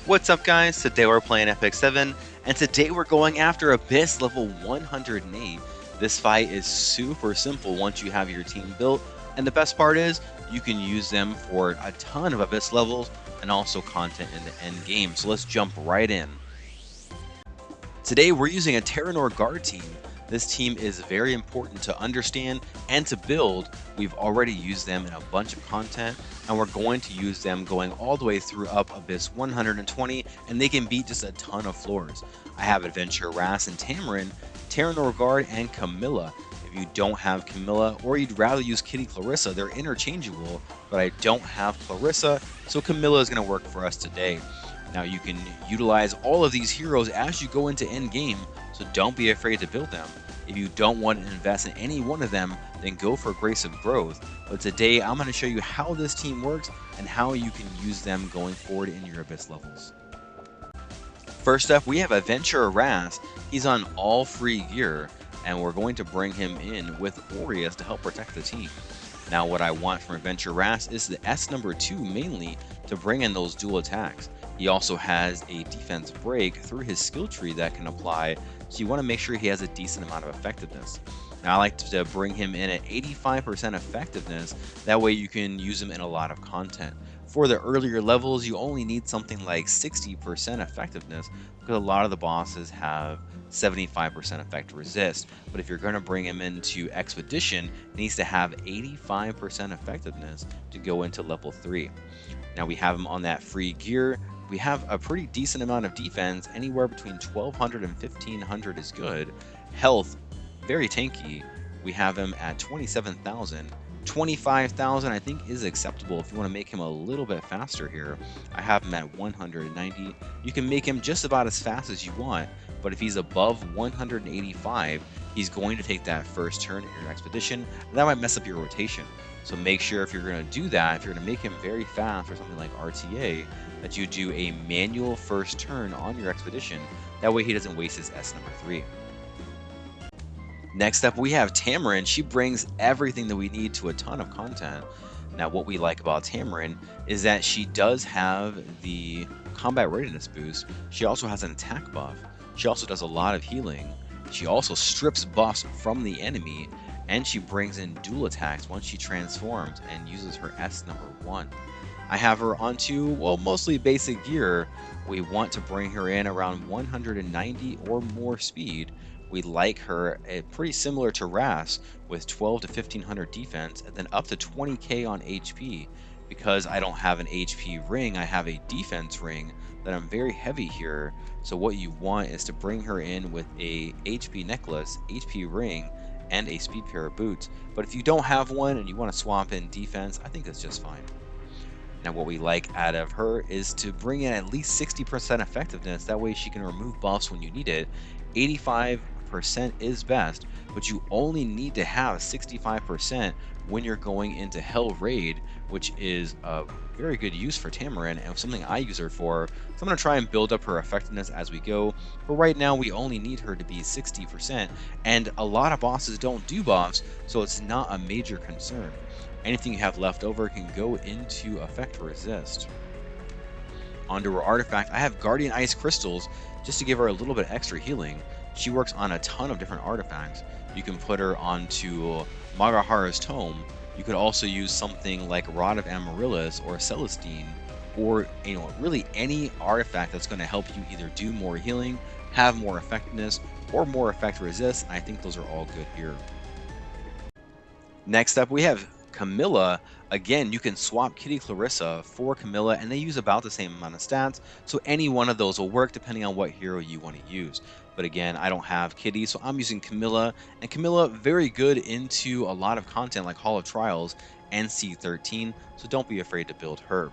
What's up, guys? Today we're playing Epic 7, and today we're going after Abyss level 108. This fight is super simple once you have your team built, and the best part is you can use them for a ton of Abyss levels and also content in the end game. So let's jump right in. Today we're using a Terranor Guard team. This team is very important to understand and to build. We've already used them in a bunch of content, and we're going to use them going all the way through up Abyss 120, and they can beat just a ton of floors. I have Adventure Ras and Tamarin, Terranor Guard, and Camilla. If you don't have Camilla, or you'd rather use Kitty Clarissa, they're interchangeable, but I don't have Clarissa, so Camilla is going to work for us today. Now you can utilize all of these heroes as you go into end game, so don't be afraid to build them. If you don't want to invest in any one of them, then go for Grace of Growth. But today I'm going to show you how this team works and how you can use them going forward in your Abyss levels. First up, we have Adventure Ras. He's on all free gear, and we're going to bring him in with Aureus to help protect the team. Now what I want from Adventure Ras is the S number 2 mainly to bring in those dual attacks. He also has a defense break through his skill tree that can apply, so you want to make sure he has a decent amount of effectiveness. Now I like to bring him in at 85% effectiveness, that way you can use him in a lot of content. For the earlier levels, you only need something like 60% effectiveness, because a lot of the bosses have 75% effect resist, but if you're going to bring him into Expedition, it needs to have 85% effectiveness to go into level 3. Now we have him on that free gear. We have a pretty decent amount of defense, anywhere between 1200 and 1500 is good. Health, very tanky. We have him at 27,000. 25,000 I think is acceptable if you want to make him a little bit faster here. I have him at 190. You can make him just about as fast as you want, but if he's above 185, he's going to take that first turn in your expedition, and that might mess up your rotation. So make sure if you're going to do that, if you're going to make him very fast or something like RTA, that you do a manual first turn on your expedition. That way he doesn't waste his S number 3. Next up, we have Tamarin. She brings everything that we need to a ton of content. Now, what we like about Tamarin is that she does have the combat readiness boost. She also has an attack buff. She also does a lot of healing. She also strips buffs from the enemy, and she brings in dual attacks once she transforms and uses her S number 1. I have her onto, well, mostly basic gear. We want to bring her in around 190 or more speed. We like her pretty similar to Ras with 12 to 1500 defense and then up to 20k on HP. Because I don't have an HP ring, I have a defense ring that I'm very heavy here. So what you want is to bring her in with a HP necklace, HP ring, and a speed pair of boots. But if you don't have one and you want to swap in defense, I think that's just fine. Now what we like out of her is to bring in at least 60% effectiveness, that way she can remove buffs when you need it. 85% is best, but you only need to have 65% when you're going into Hell Raid, which is a very good use for Tamarin and something I use her for. So I'm going to try and build up her effectiveness as we go, but right now we only need her to be 60%, and a lot of bosses don't do buffs, so it's not a major concern. Anything you have left over can go into effect resist. Onto her artifact, I have Guardian Ice Crystals just to give her a little bit extra healing. She works on a ton of different artifacts. You can put her onto Magahara's Tome. You could also use something like Rod of Amaryllis or Celestine, or really any artifact that's going to help you either do more healing, have more effectiveness, or more effect resist. I think those are all good here. Next up, we have Camilla. Again, you can swap Kitty Clarissa for Camilla, and they use about the same amount of stats, so any one of those will work depending on what hero you want to use. But again, I don't have Kitty, so I'm using Camilla, and Camilla very good into a lot of content like Hall of Trials and C13, so don't be afraid to build her.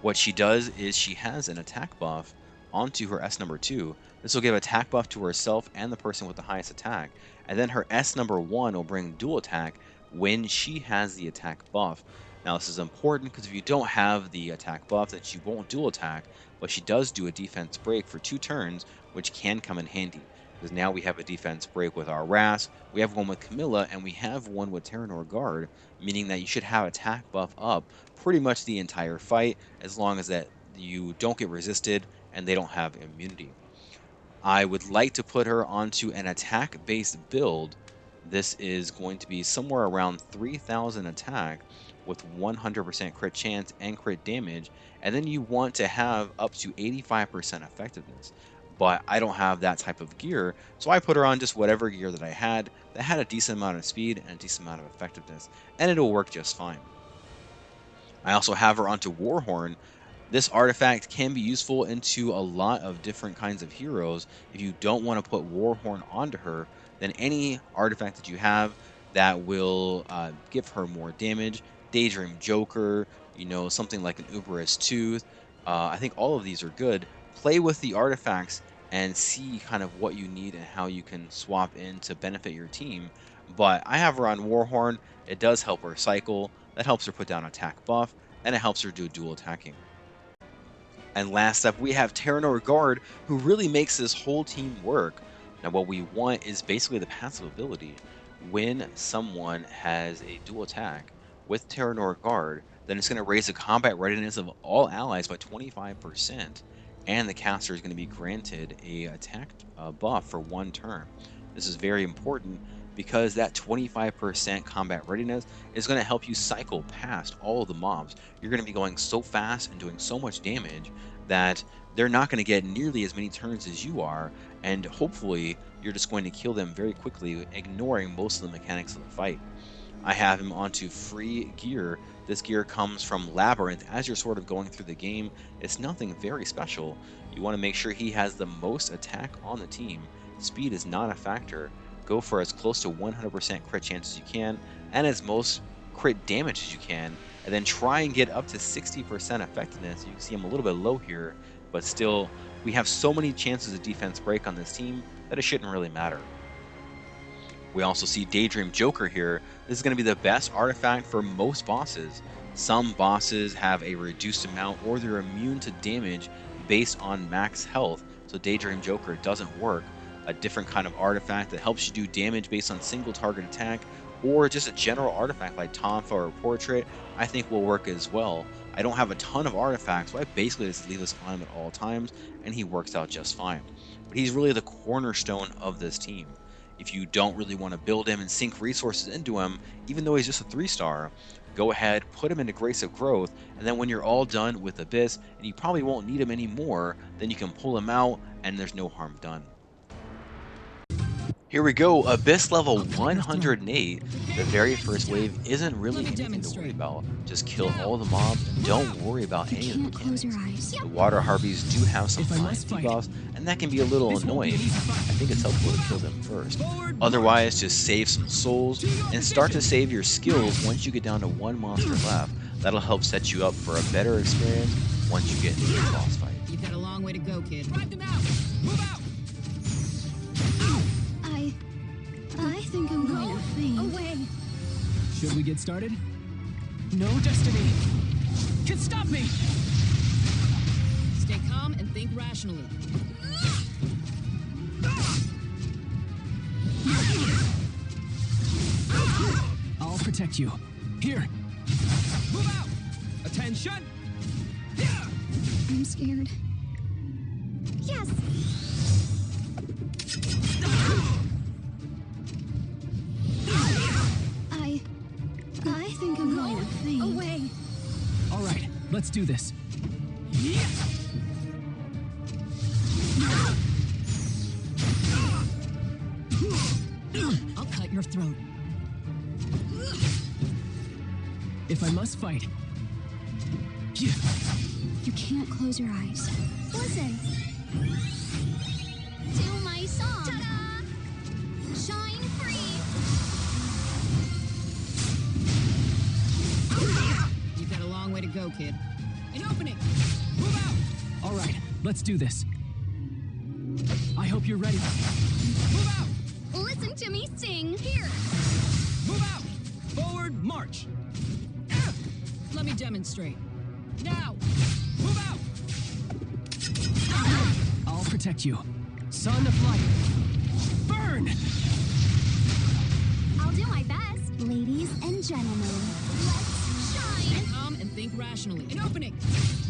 What she does is she has an attack buff onto her S number 2. This will give attack buff to herself and the person with the highest attack, and then her S number 1 will bring dual attack when she has the attack buff. Now this is important because if you don't have the attack buff, then she won't dual attack, but she does do a defense break for 2 turns, which can come in handy. Because now we have a defense break with our Ras, we have one with Camilla, and we have one with Terranor Guard, meaning that you should have attack buff up pretty much the entire fight, as long as that you don't get resisted and they don't have immunity. I would like to put her onto an attack-based build. This is going to be somewhere around 3,000 attack with 100% crit chance and crit damage, and then you want to have up to 85% effectiveness. But I don't have that type of gear, so I put her on just whatever gear that I had that had a decent amount of speed and a decent amount of effectiveness, and it'll work just fine. I also have her onto Warhorn. This artifact can be useful into a lot of different kinds of heroes. If you don't want to put Warhorn onto her, then any artifact that you have that will give her more damage, Daydream Joker, something like an Uberus Tooth, I think all of these are good. Play with the artifacts and see kind of what you need and how you can swap in to benefit your team. But I have her on Warhorn. It does help her cycle. That helps her put down attack buff, and it helps her do dual attacking. And last up, we have Terranor Guard, who really makes this whole team work. Now, what we want is basically the passive ability. When someone has a dual attack with Terranor Guard, then it's going to raise the combat readiness of all allies by 25%, and the caster is going to be granted a attack buff for 1 turn. This is very important because that 25% combat readiness is going to help you cycle past all of the mobs. You're going to be going so fast and doing so much damage that they're not going to get nearly as many turns as you are, and hopefully you're just going to kill them very quickly, ignoring most of the mechanics of the fight. I have him onto free gear. This gear comes from Labyrinth. As you're sort of going through the game, it's nothing very special. You want to make sure he has the most attack on the team. Speed is not a factor. Go for as close to 100% crit chance as you can, and as most crit damage as you can, and then try and get up to 60% effectiveness. You can see I'm a little bit low here, but still, we have so many chances of defense break on this team that it shouldn't really matter. We also see Daydream Joker here. This is going to be the best artifact for most bosses. Some bosses have a reduced amount, or they're immune to damage based on max health, so Daydream Joker doesn't work. A different kind of artifact that helps you do damage based on single target attack, or just a general artifact like Tonfa or Portrait, I think will work as well. I don't have a ton of artifacts, so I basically just leave this on him at all times, and he works out just fine. But he's really the cornerstone of this team. If you don't really want to build him and sink resources into him, even though he's just a 3-star, go ahead, put him into Grace of Growth, and then when you're all done with Abyss, and you probably won't need him anymore, then you can pull him out, and there's no harm done. Here we go, Abyss level 108. The very first wave isn't really anything to worry about. Just kill all the mobs and don't worry about any of the mechanics. The water harpies do have some fine debuffs, and that can be a little annoying. I think it's helpful to kill them first. Otherwise, just save some souls and start to save your skills once you get down to 1 monster left. That'll help set you up for a better experience once you get into the boss fight. You've got a long way to go, kid. Drive them out! Move out! I think I'm going to faint. Away! Should we get started? No destiny can stop me! Stay calm and think rationally. I'll protect you. Here! Move out! Attention! I'm scared. Yes! I think I'm going to faint. Away! All right, let's do this. I'll cut your throat. If I must fight. You can't close your eyes. Listen. To my song. Ta-da! Shine free. You've got a long way to go, kid. An opening! Move out! All right, let's do this. I hope you're ready. Move out! Listen to me sing. Here. Move out! Forward march! Let me demonstrate. Now! Move out! I'll protect you. Son of light. Burn! I'll do my best. Ladies and gentlemen, let's shine. Stay calm and think rationally. An opening!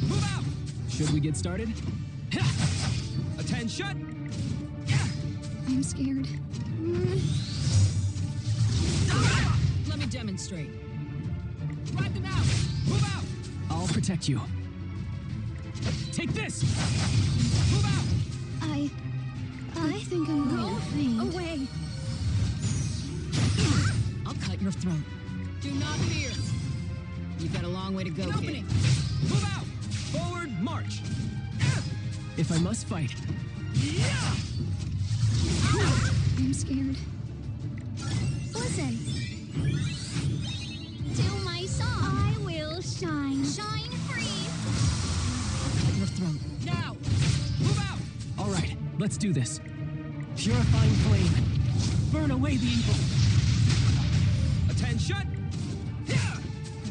Move out! Should we get started? Attention! I'm scared. Let me demonstrate. Drive them out! Move out! I'll protect you. Take this! Move out! I think I'm going to faint. Away! I'll cut your throat. Do not fear. You've got a long way to go, An kid. opening! Move out! Forward march! If I must fight. I'm scared. Listen. To my song. I will shine. Shine free. I'll cut your throat. Now! Move out! All right, let's do this. Purifying flame. Burn away the evil. Attention!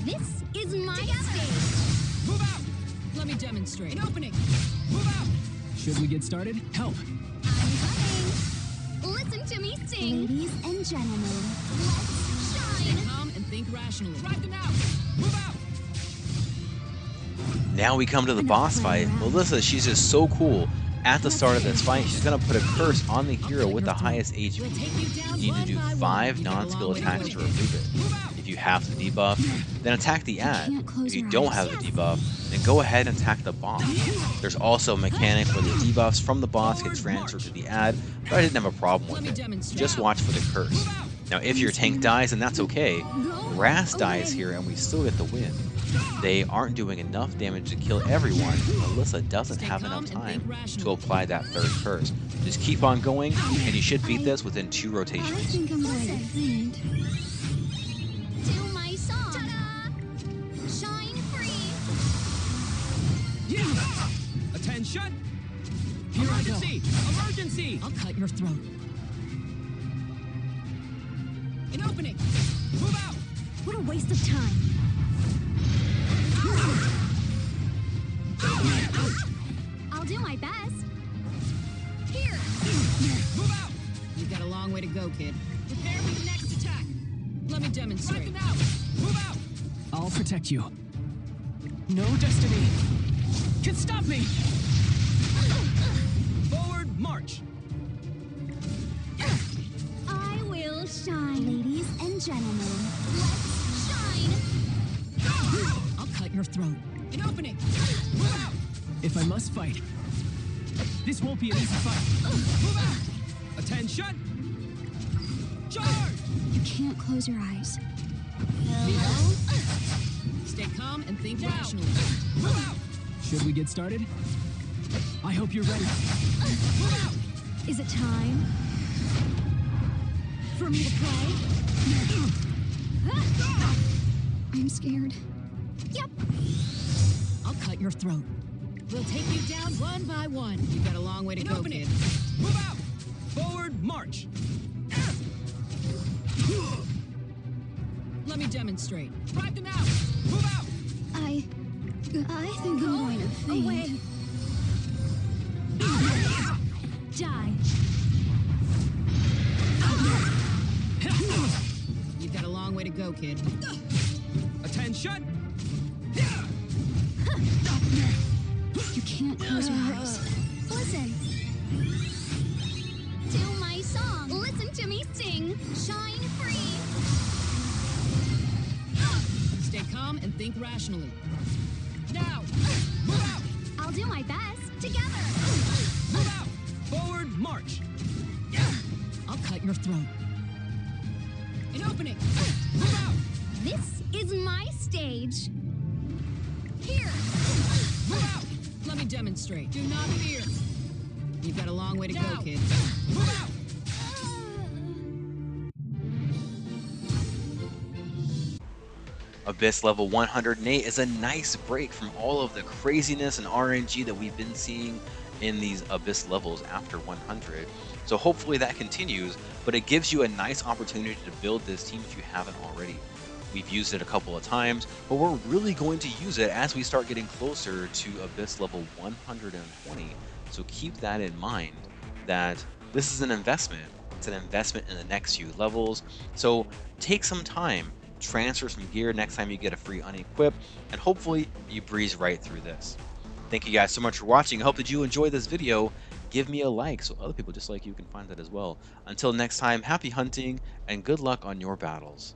This is my stage. Move out! Let me demonstrate. An opening! Move out! Should we get started? Help! I'm coming. Listen to me sing. Ladies and gentlemen, let's shine. Calm and think rationally. Drive them out! Move out! Now we come to the boss fight. Melissa, she's just so cool. At the start of this fight, she's going to put a curse on the hero with the highest We'll HP. take you down You need to one do by 5 one. You've got a non-skill long way to attacks go, to kid. remove it. If you have the debuff, then attack the ad. can't close If you your don't eyes. have the debuff, then go ahead and attack the boss. There's also a mechanic where the debuffs from the boss get transferred to the ad, but I didn't have a problem Let me with it. demonstrate. Just watch for the curse. Now if your tank dies, then that's okay. Ras dies here and we still get the win. They aren't doing enough damage to kill everyone. Melissa doesn't Stay have calm enough and time think rationally. to apply that third curse. Just keep on going, and you should beat this within 2 I rotations. think I'm going to faint. To my song. Ta-da! Shine free. Attention! Emergency! Emergency! I'll cut your throat. An opening! Move out! What a waste of time. I'll do my best. Here. Move out! You've got a long way to go, kid. Prepare for the next attack. Let me Drive demonstrate. them out! Move out! I'll protect you. No destiny can stop me! Forward march! I will shine. Ladies and gentlemen, let's shine. I'll cut your throat. An opening! Move out! If I must fight, this won't be an easy fight. Move out! Attention! Charge! You can't close your eyes. Stay calm and think Now. rationally. Move out! Should we get started? I hope you're ready. Move out! Is it time for me to play? I'm scared. Yep. I'll cut your throat. We'll take you down one by one. You've got a long way to An go, opening! kid. Move out! Forward march! Let me demonstrate. Drive them out! Move out! I think I'm going to faint. Away. Die. You've got a long way to go, kid. Attention! You can't close your eyes. Listen. To my song. Listen to me sing. Shine free. Stay calm and think rationally. Now! Move out! I'll do my best. Together. Move out! Forward march! I'll cut your throat. An opening! Move out! This is my stage. Here. Move out! Let me demonstrate. Do not fear. You've got a long way to Now. go, kid. Move out! Abyss level 108 is a nice break from all of the craziness and RNG that we've been seeing in these Abyss levels after 100. So hopefully that continues, but it gives you a nice opportunity to build this team if you haven't already. We've used it a couple of times, but we're really going to use it as we start getting closer to Abyss level 120. So keep that in mind, that this is an investment. It's an investment in the next few levels. So take some time, transfer some gear next time you get a free unequip, and hopefully you breeze right through this. Thank you guys so much for watching. I hope that you enjoyed this video. Give me a like so other people just like you can find that as well. Until next time, happy hunting and good luck on your battles.